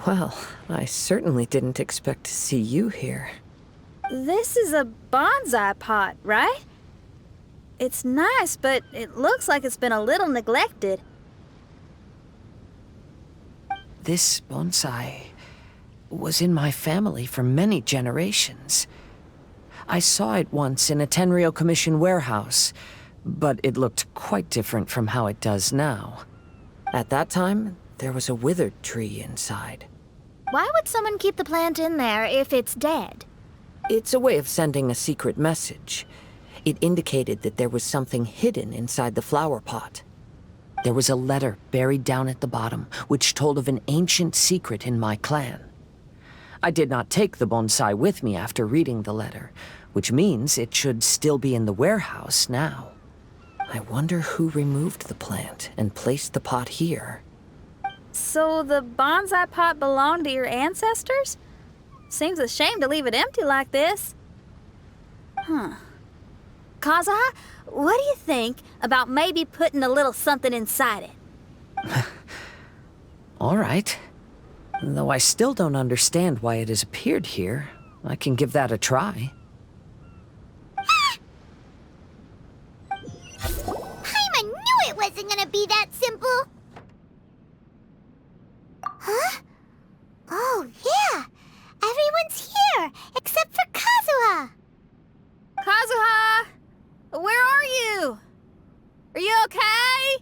Well, I certainly didn't expect to see you here. This is a bonsai pot, right? It's nice, but it looks like it's been a little neglected. This bonsai was in my family for many generations. I saw it once in a Tenryo Commission warehouse, but it looked quite different from how it does now. At that time, there was a withered tree inside. Why would someone keep the plant in there if it's dead? It's a way of sending a secret message. It indicated that there was something hidden inside the flower pot. There was a letter buried down at the bottom, which told of an ancient secret in my clan. I did not take the bonsai with me after reading the letter, which means it should still be in the warehouse now. I wonder who removed the plant and placed the pot here. So the bonsai pot belonged to your ancestors? Seems a shame to leave it empty like this. Kazuha, what do you think about maybe putting a little something inside it? All right. Though I still don't understand why it has appeared here, I can give that a try. I knew it wasn't gonna be that simple! Huh? Oh, yeah! Everyone's here, except for Kazuha! Kazuha! Where are you? Are you okay?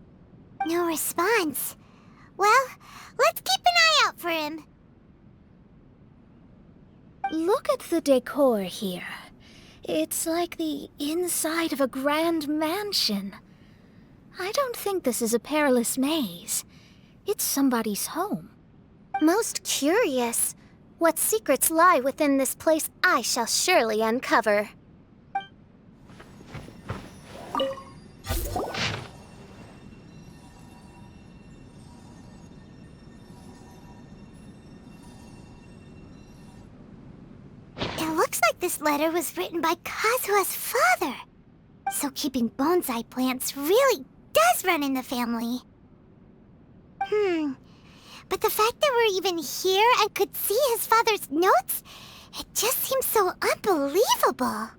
No response. Well, let's keep an eye out for him. Look at the decor here. It's like the inside of a grand mansion. I don't think this is a perilous maze. It's somebody's home. Most curious. What secrets lie within this place I shall surely uncover. It looks like this letter was written by Kazuha's father. So keeping bonsai plants really does run in the family. But the fact that we're even here and could see his father's notes, it just seems so unbelievable.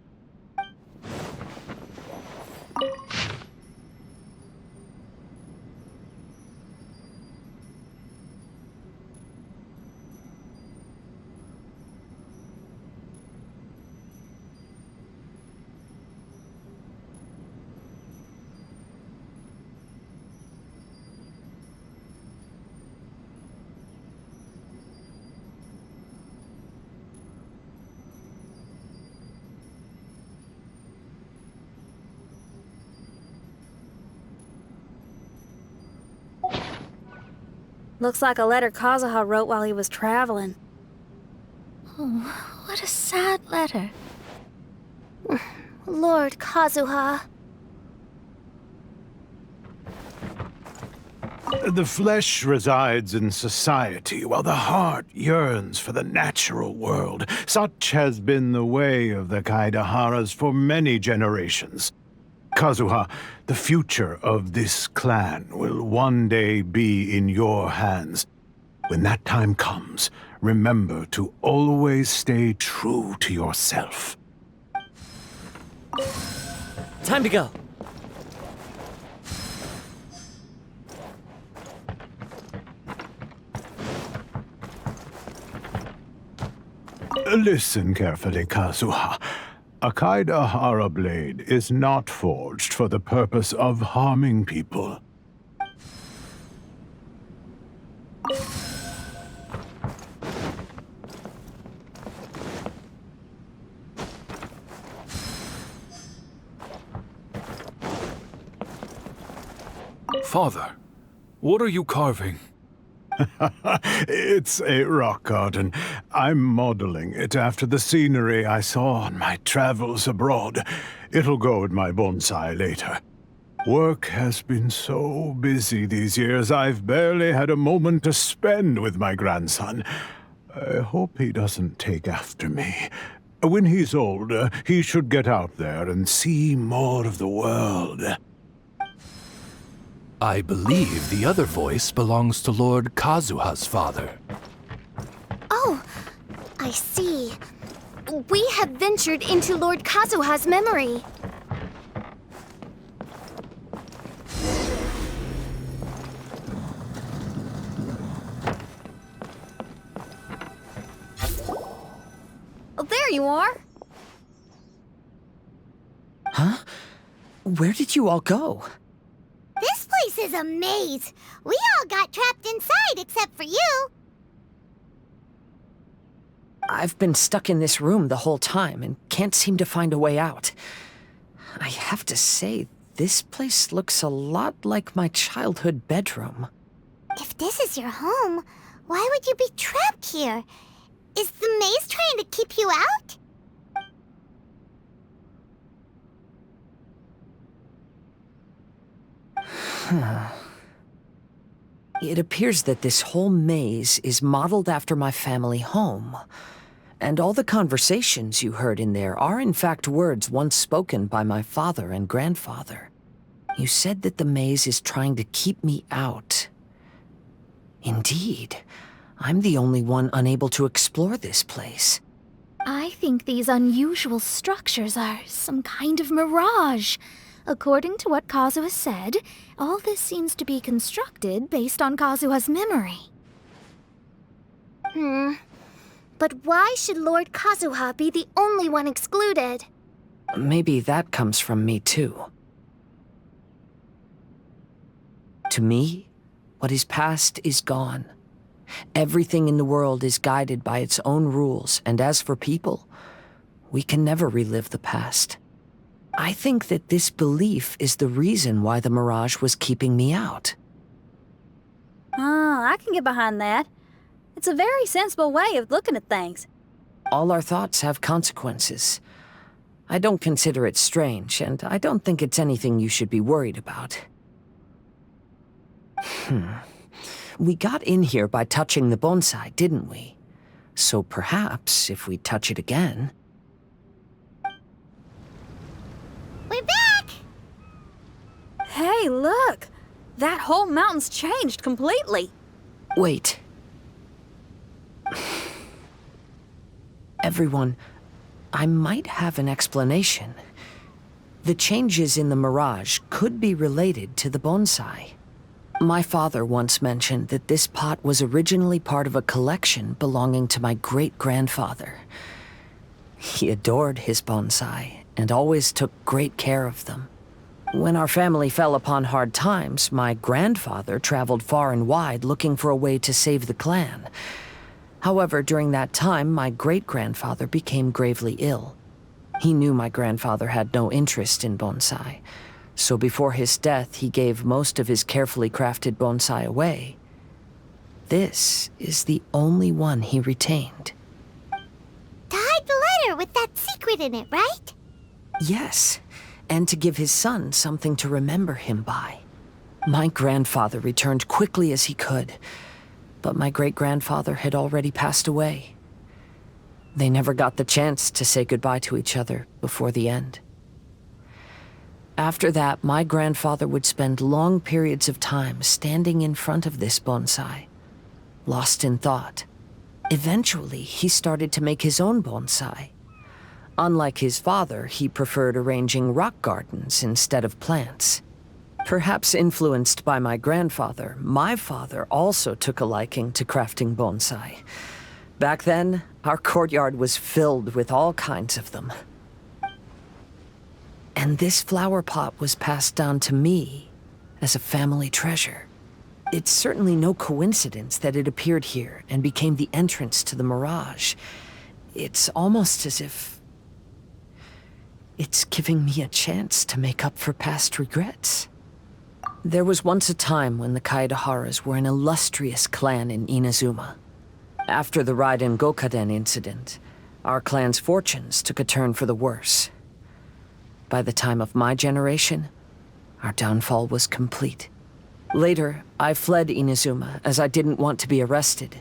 Looks like a letter Kazuha wrote while he was traveling. Oh, what a sad letter. Lord Kazuha. The flesh resides in society, while the heart yearns for the natural world. Such has been the way of the Kaidaharas for many generations. Kazuha, the future of this clan will one day be in your hands. When that time comes, remember to always stay true to yourself. Time to go. Listen carefully, Kazuha. A Kaidahara blade is not forged for the purpose of harming people. Father, what are you carving? It's a rock garden. I'm modeling it after the scenery I saw on my travels abroad. It'll go in my bonsai later. Work has been so busy these years, I've barely had a moment to spend with my grandson. I hope he doesn't take after me. When he's older, he should get out there and see more of the world. I believe the other voice belongs to Lord Kazuha's father. I see. We have ventured into Lord Kazuha's memory. Oh, there you are. Huh? Where did you all go? This place is a maze. We all got trapped inside except for you. I've been stuck in this room the whole time and can't seem to find a way out. I have to say, this place looks a lot like my childhood bedroom. If this is your home, why would you be trapped here? Is the maze trying to keep you out? It appears that this whole maze is modeled after my family home. And all the conversations you heard in there are in fact words once spoken by my father and grandfather. You said that the maze is trying to keep me out. Indeed, I'm the only one unable to explore this place. I think these unusual structures are some kind of mirage. According to what Kazuha said, all this seems to be constructed based on Kazuha's memory. But why should Lord Kazuha be the only one excluded? Maybe that comes from me too. To me, what is past is gone. Everything in the world is guided by its own rules, and as for people, we can never relive the past. I think that this belief is the reason why the mirage was keeping me out. I can get behind that. It's a very sensible way of looking at things. All our thoughts have consequences. I don't consider it strange, and I don't think it's anything you should be worried about. We got in here by touching the bonsai, didn't we? So perhaps, if we touch it again... We're back! Hey, look! That whole mountain's changed completely. Wait. Everyone, I might have an explanation. The changes in the mirage could be related to the bonsai. My father once mentioned that this pot was originally part of a collection belonging to my great-grandfather. He adored his bonsai and always took great care of them. When our family fell upon hard times, my grandfather traveled far and wide looking for a way to save the clan. However, during that time, my great-grandfather became gravely ill. He knew my grandfather had no interest in bonsai, so before his death, he gave most of his carefully crafted bonsai away. This is the only one he retained. To hide the letter with that secret in it, right? Yes, and to give his son something to remember him by. My grandfather returned quickly as he could, but my great-grandfather had already passed away. They never got the chance to say goodbye to each other before the end. After that, my grandfather would spend long periods of time standing in front of this bonsai, lost in thought. Eventually, he started to make his own bonsai. Unlike his father, he preferred arranging rock gardens instead of plants. Perhaps influenced by my grandfather, my father also took a liking to crafting bonsai. Back then, our courtyard was filled with all kinds of them. And this flower pot was passed down to me as a family treasure. It's certainly no coincidence that it appeared here and became the entrance to the mirage. It's almost as if it's giving me a chance to make up for past regrets. There was once a time when the Kaidaharas were an illustrious clan in Inazuma. After the Raiden Gokaden incident, our clan's fortunes took a turn for the worse. By the time of my generation, our downfall was complete. Later, I fled Inazuma as I didn't want to be arrested.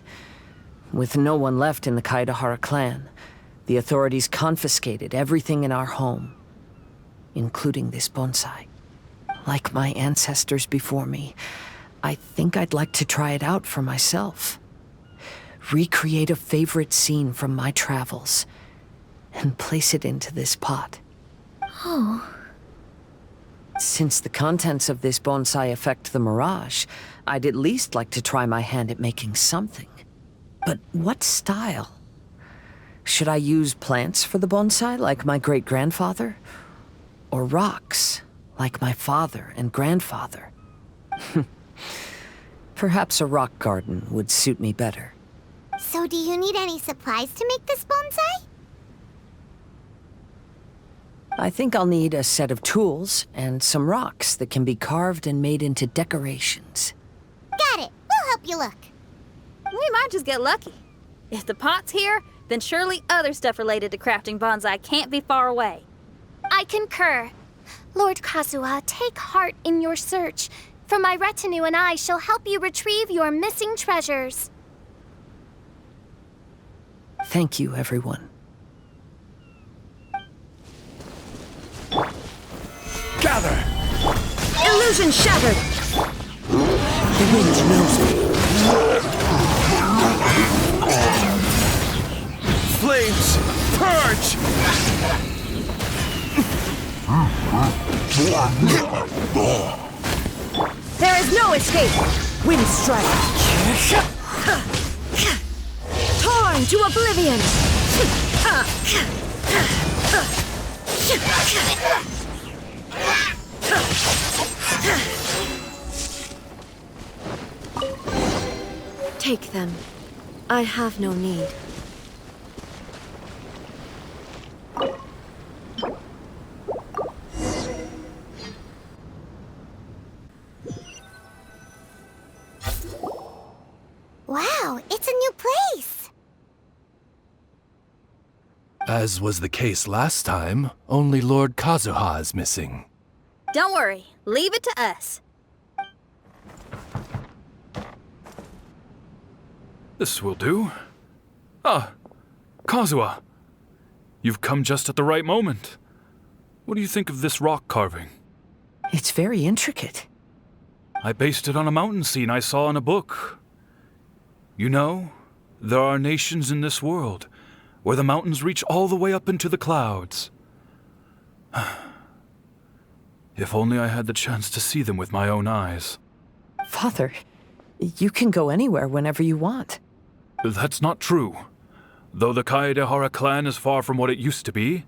With no one left in the Kaidahara clan, the authorities confiscated everything in our home, including this bonsai. Like my ancestors before me, I think I'd like to try it out for myself. recreate a favorite scene from my travels, and place it into this pot. Oh, Since the contents of this bonsai affect the mirage, I'd at least like to try my hand at making something. But what style? Should I use plants for the bonsai, like my great-grandfather? Or rocks, like my father and grandfather? Perhaps a rock garden would suit me better. So do you need any supplies to make this bonsai? I think I'll need a set of tools and some rocks that can be carved and made into decorations. Got it. We'll help you look. We might just get lucky. If the pot's here, then surely other stuff related to crafting bonsai can't be far away. I concur. Lord Kazuha, take heart in your search, for my retinue and I shall help you retrieve your missing treasures. Thank you, everyone. Gather! Illusion shattered! The wind knows me. Flames! Purge! There is no escape! Wind strike! Torn to oblivion! Take them. I have no need. Wow, it's a new place. As was the case last time, only Lord Kazuha is missing. Don't worry, leave it to us. This will do. Ah, Kazuha. You've come just at the right moment. What do you think of this rock carving? It's very intricate. I based it on a mountain scene I saw in a book. You know, there are nations in this world where the mountains reach all the way up into the clouds. If only I had the chance to see them with my own eyes. Father, you can go anywhere whenever you want. That's not true. Though the Kaedehara clan is far from what it used to be,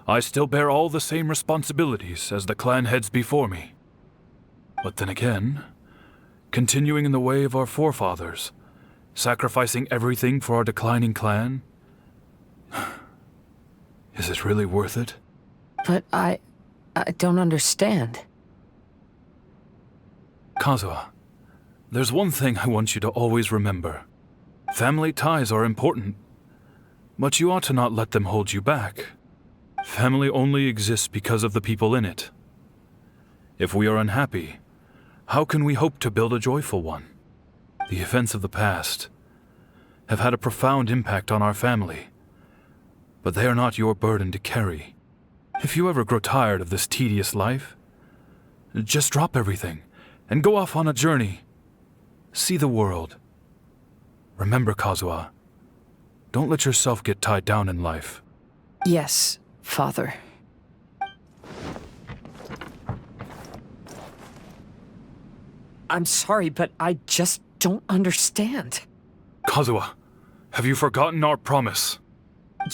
I still bear all the same responsibilities as the clan heads before me. But then again, continuing in the way of our forefathers, sacrificing everything for our declining clan, is it really worth it? But I don't understand. Kazuha, there's one thing I want you to always remember. Family ties are important, but you ought to not let them hold you back. Family only exists because of the people in it. If we are unhappy, how can we hope to build a joyful one? The events of the past have had a profound impact on our family, but they are not your burden to carry. If you ever grow tired of this tedious life, just drop everything and go off on a journey. See the world. Remember, Kazuha, don't let yourself get tied down in life. Yes, Father. I'm sorry, but I just don't understand. Kazuha, have you forgotten our promise?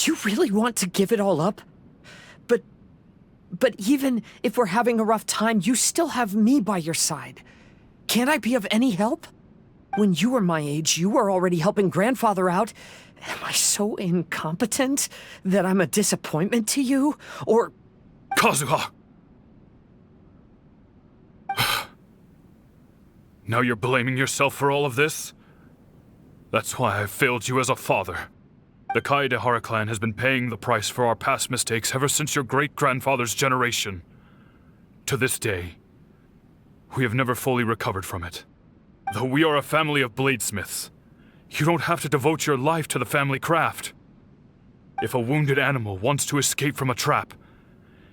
You really want to give it all up? But even if we're having a rough time, you still have me by your side. Can't I be of any help? When you were my age, you were already helping Grandfather out. Am I so incompetent that I'm a disappointment to you? Or... Kazuha! Now you're blaming yourself for all of this? That's why I failed you as a father. The Kaedehara clan has been paying the price for our past mistakes ever since your great-grandfather's generation. To this day, we have never fully recovered from it. Though we are a family of bladesmiths, you don't have to devote your life to the family craft. If a wounded animal wants to escape from a trap,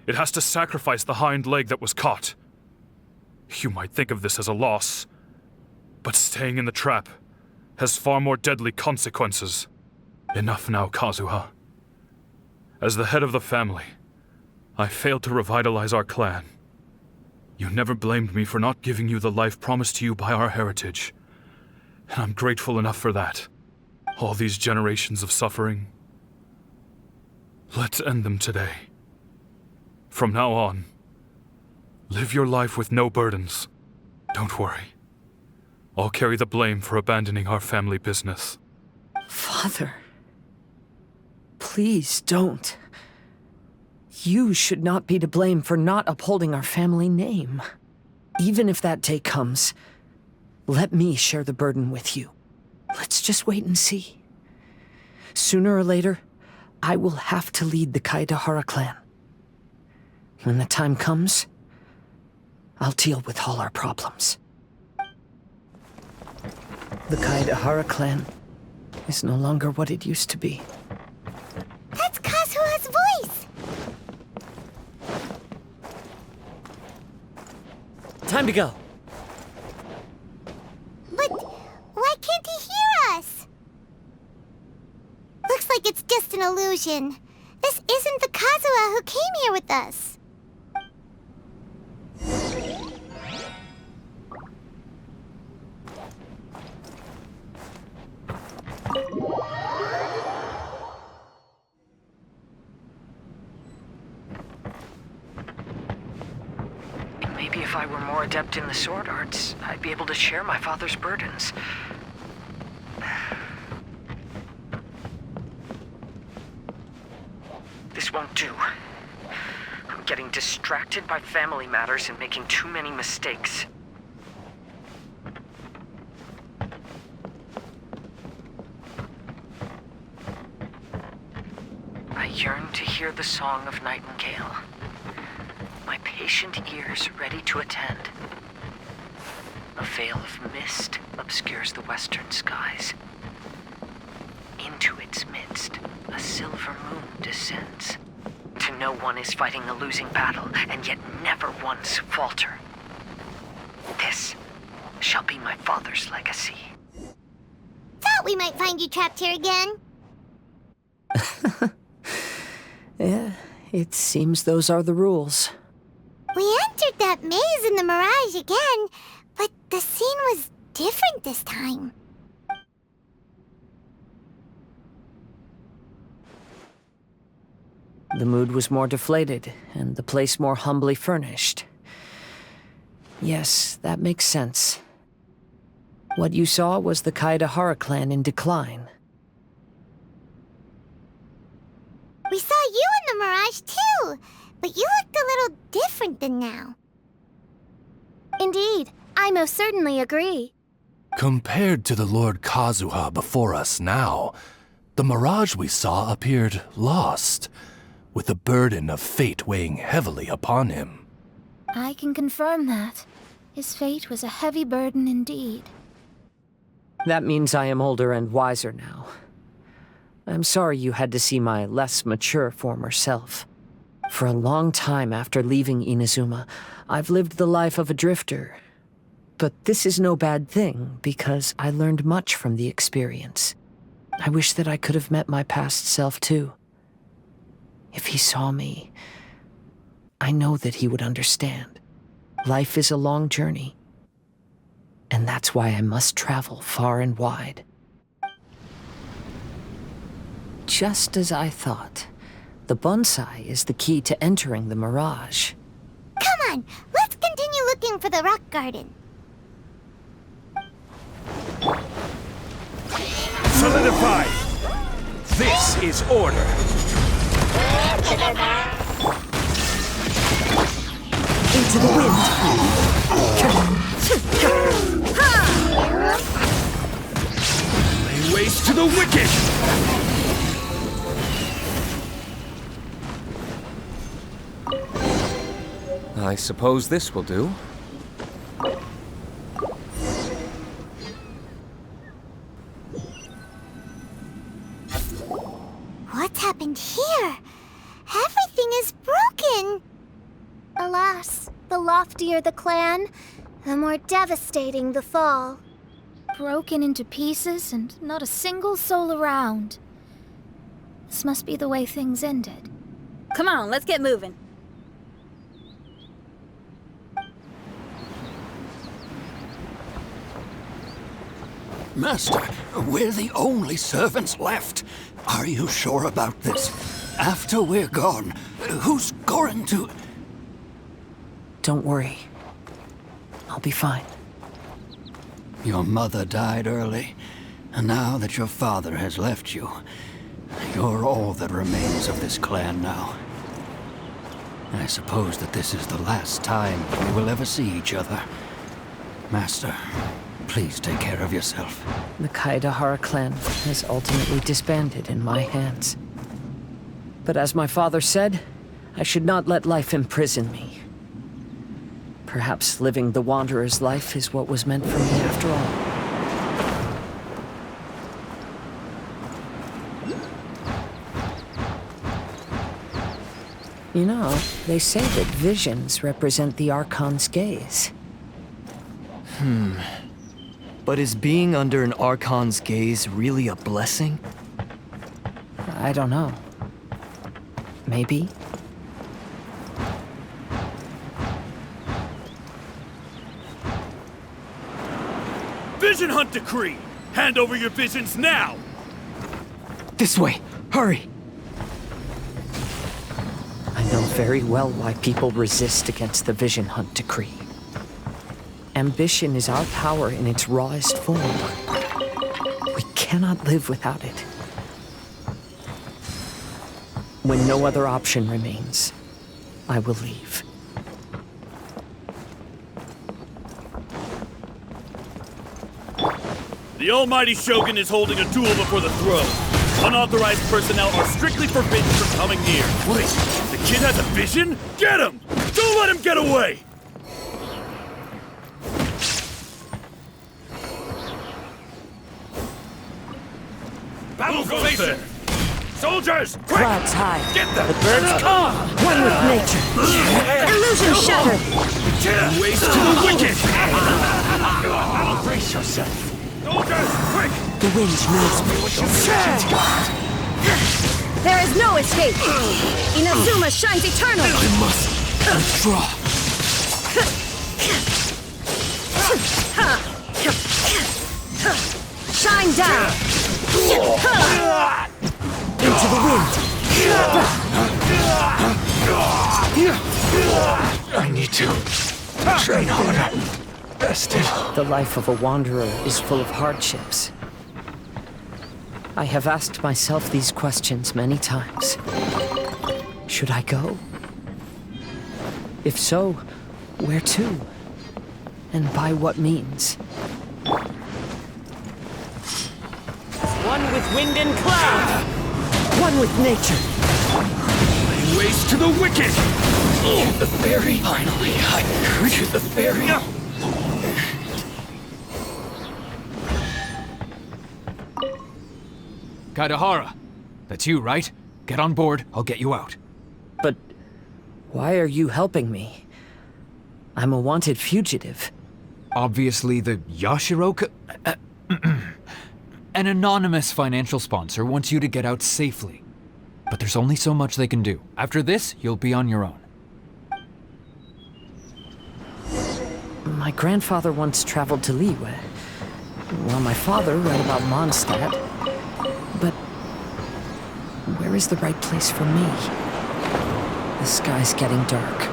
it has to sacrifice the hind leg that was caught. You might think of this as a loss, but staying in the trap has far more deadly consequences. Enough now, Kazuha. As the head of the family, I failed to revitalize our clan. You never blamed me for not giving you the life promised to you by our heritage, and I'm grateful enough for that. All these generations of suffering, let's end them today. From now on, live your life with no burdens. Don't worry. I'll carry the blame for abandoning our family business. Father, please don't. You should not be to blame for not upholding our family name. Even if that day comes, let me share the burden with you. Let's just wait and see. Sooner or later, I will have to lead the Kaedahara clan. When the time comes, I'll deal with all our problems. The Kaedahara clan is no longer what it used to be. That's Kazuha's voice! Time to go. But why can't he hear us? Looks like it's just an illusion. This isn't the Kazuha who came here with us. Maybe if I were more adept in the sword arts, I'd be able to share my father's burdens. This won't do. I'm getting distracted by family matters and making too many mistakes. I yearn to hear the song of Nightingale. My patient ears ready to attend. A veil of mist obscures the western skies. Into its midst, a silver moon descends. To know one is fighting a losing battle, and yet never once falter. This shall be my father's legacy. Thought we might find you trapped here again. Yeah, it seems those are the rules. We entered that maze in the Mirage again, but the scene was different this time. The mood was more deflated, and the place more humbly furnished. Yes, that makes sense. What you saw was the Kaedahara clan in decline. We saw you in the Mirage too, but you looked a little different than now. Indeed, I most certainly agree. Compared to the Lord Kazuha before us now, the mirage we saw appeared lost, with the burden of fate weighing heavily upon him. I can confirm that. His fate was a heavy burden indeed. That means I am older and wiser now. I'm sorry you had to see my less mature former self. For a long time after leaving Inazuma, I've lived the life of a drifter. But this is no bad thing, because I learned much from the experience. I wish that I could have met my past self too. If he saw me, I know that he would understand. Life is a long journey. And that's why I must travel far and wide. Just as I thought, the bonsai is the key to entering the Mirage. Come on, let's continue looking for the rock garden. Solidify! This is order! Into the wind! Lay waste to the wicked! I suppose this will do. What's happened here? Everything is broken. Alas, the loftier the clan, the more devastating the fall. broken into pieces and not a single soul around. This must be the way things ended. Come on, let's get moving. Master, we're the only servants left. Are you sure about this? After we're gone, who's going to... Don't worry. I'll be fine. Your mother died early, and now that your father has left you, you're all that remains of this clan now. I suppose that this is the last time we will ever see each other. Master, please take care of yourself. The Kazuha clan has ultimately disbanded in my hands. But as my father said, I should not let life imprison me. Perhaps living the Wanderer's life is what was meant for me after all. You know, they say that visions represent the Archon's gaze. But is being under an Archon's gaze really a blessing? I don't know. Maybe? Vision Hunt Decree! Hand over your visions now! This way! Hurry! I know very well why people resist against the Vision Hunt Decree. Ambition is our power in its rawest form. We cannot live without it. When no other option remains, I will leave. The almighty Shogun is holding a duel before the throne. Unauthorized personnel are strictly forbidden from coming near. Wait, the kid has a vision? Get him! Don't let him get away! Battle formation! Soldiers, quick! Clouds high. Get them! The birds come! One with nature! Illusion shattered! Waste to the wicked! Brace yourself. Soldiers, quick! The wind knows me. There is no escape! Inazuma shines eternal! I must withdraw. Shine down! Into the wind! I need to train harder. Bested. The life of a wanderer is full of hardships. I have asked myself these questions many times. Should I go? If so, where to? And by what means? One with wind and cloud! One with nature! Waste to the wicked! The fairy. Finally, I heard you, the fairy. Kazuha, that's you, right? Get on board, I'll get you out. But why are you helping me? I'm a wanted fugitive. Obviously the Yashiro... An anonymous financial sponsor wants you to get out safely. But there's only so much they can do. After this, you'll be on your own. My grandfather once traveled to Liyue, while my father read about Mondstadt. But where is the right place for me? The sky's getting dark.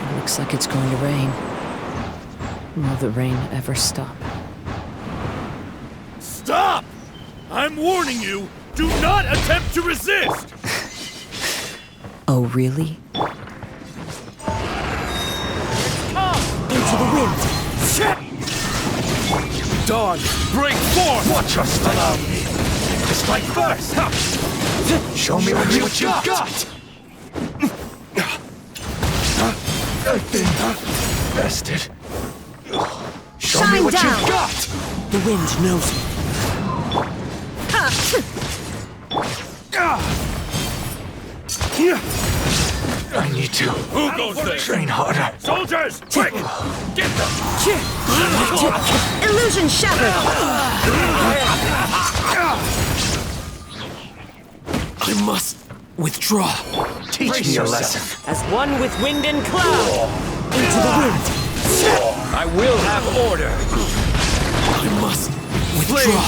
It looks like it's going to rain. Will the rain ever stop? Stop! I'm warning you, do not attempt to resist! Oh, really? Into the wind! Dawn, break forth! Watch your step. Allow me to strike first! Ha! Show me what you got. I've been bested. Show me what down. you got. The wind knows me. I need to Who goes there? train harder. Soldiers, quick! Get them! Illusion shattered! I must withdraw. Teach me a lesson. As one with wind and cloud! Into the wind! I will have order. I must withdraw.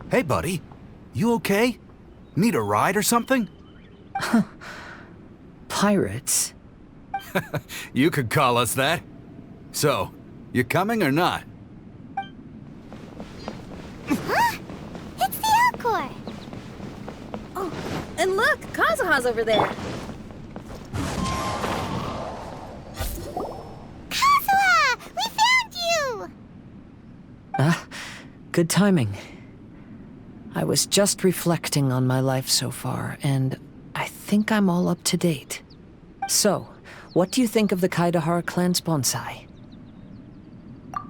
Hey, buddy. You okay? Need a ride or something? Pirates? You could call us that. So, you coming or not? Huh? It's the Encore! Oh, and look, Kazuha's over there. Kazuha! We found you! Good timing. I was just reflecting on my life so far, and I think I'm all up to date. So, what do you think of the Kaidahara clan's bonsai?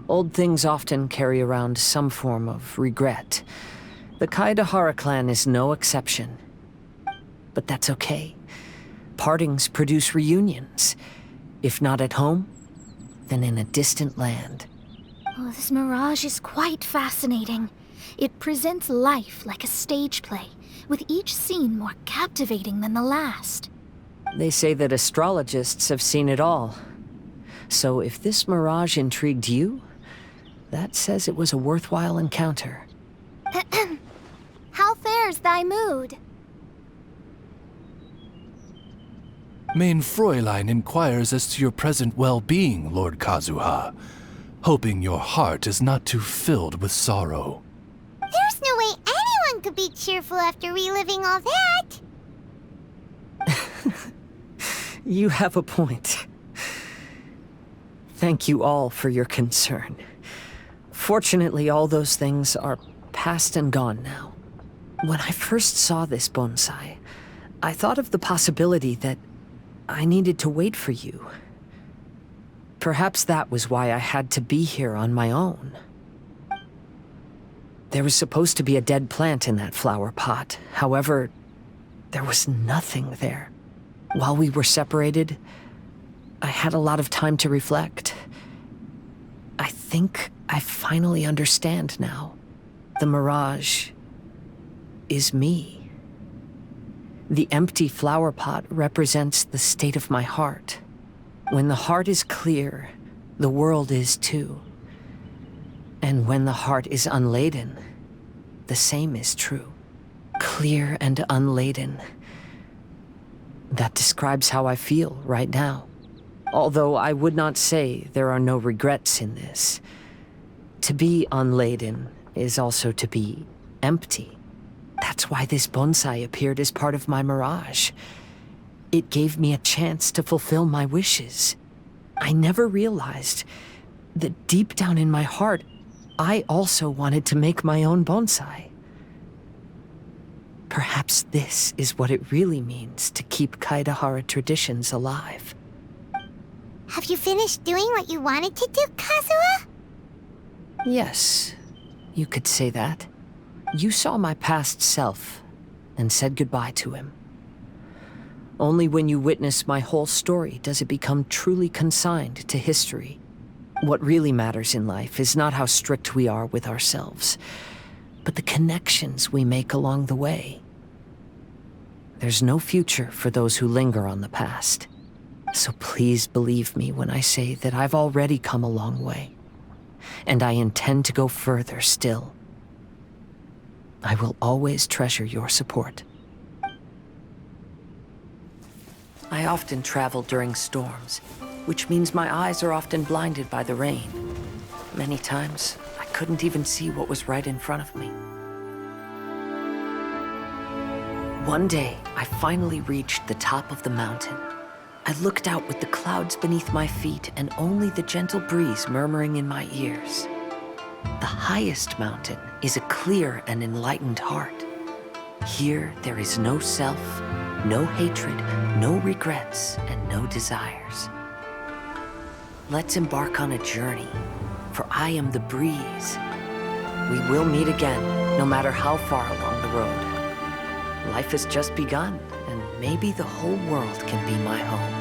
Old things often carry around some form of regret. The Kaidahara clan is no exception. But that's okay. Partings produce reunions. If not at home, then in a distant land. Oh, this mirage is quite fascinating. It presents life like a stage play, with each scene more captivating than the last. They say that astrologists have seen it all. So if this mirage intrigued you, that says it was a worthwhile encounter. How fares thy mood? Mein Fräulein inquires as to your present well-being, Lord Kazuha, hoping your heart is not too filled with sorrow. There's no way anyone could be cheerful after reliving all that! You have a point. Thank you all for your concern. Fortunately, all those things are past and gone now. When I first saw this bonsai, I thought of the possibility that I needed to wait for you. Perhaps that was why I had to be here on my own. There was supposed to be a dead plant in that flower pot. However, there was nothing there. While we were separated, I had a lot of time to reflect. I think I finally understand now. The mirage is me. The empty flower pot represents the state of my heart. When the heart is clear, the world is too. And when the heart is unladen, the same is true. Clear and unladen. That describes how I feel right now. Although I would not say there are no regrets in this. To be unladen is also to be empty. That's why this bonsai appeared as part of my mirage. It gave me a chance to fulfill my wishes. I never realized that deep down in my heart, I also wanted to make my own bonsai. Perhaps this is what it really means to keep Kaidahara traditions alive. Have you finished doing what you wanted to do, Kazuha? Yes, you could say that. You saw my past self and said goodbye to him. Only when you witness my whole story does it become truly consigned to history. What really matters in life is not how strict we are with ourselves, but the connections we make along the way. There's no future for those who linger on the past. So please believe me when I say that I've already come a long way, and I intend to go further still. I will always treasure your support. I often travel during storms, which means my eyes are often blinded by the rain. Many times, I couldn't even see what was right in front of me. One day, I finally reached the top of the mountain. I looked out with the clouds beneath my feet and only the gentle breeze murmuring in my ears. The highest mountain is a clear and enlightened heart. Here, there is no self, no hatred, no regrets, and no desires. Let's embark on a journey, for I am the breeze. We will meet again, no matter how far along the road. Life has just begun, and maybe the whole world can be my home.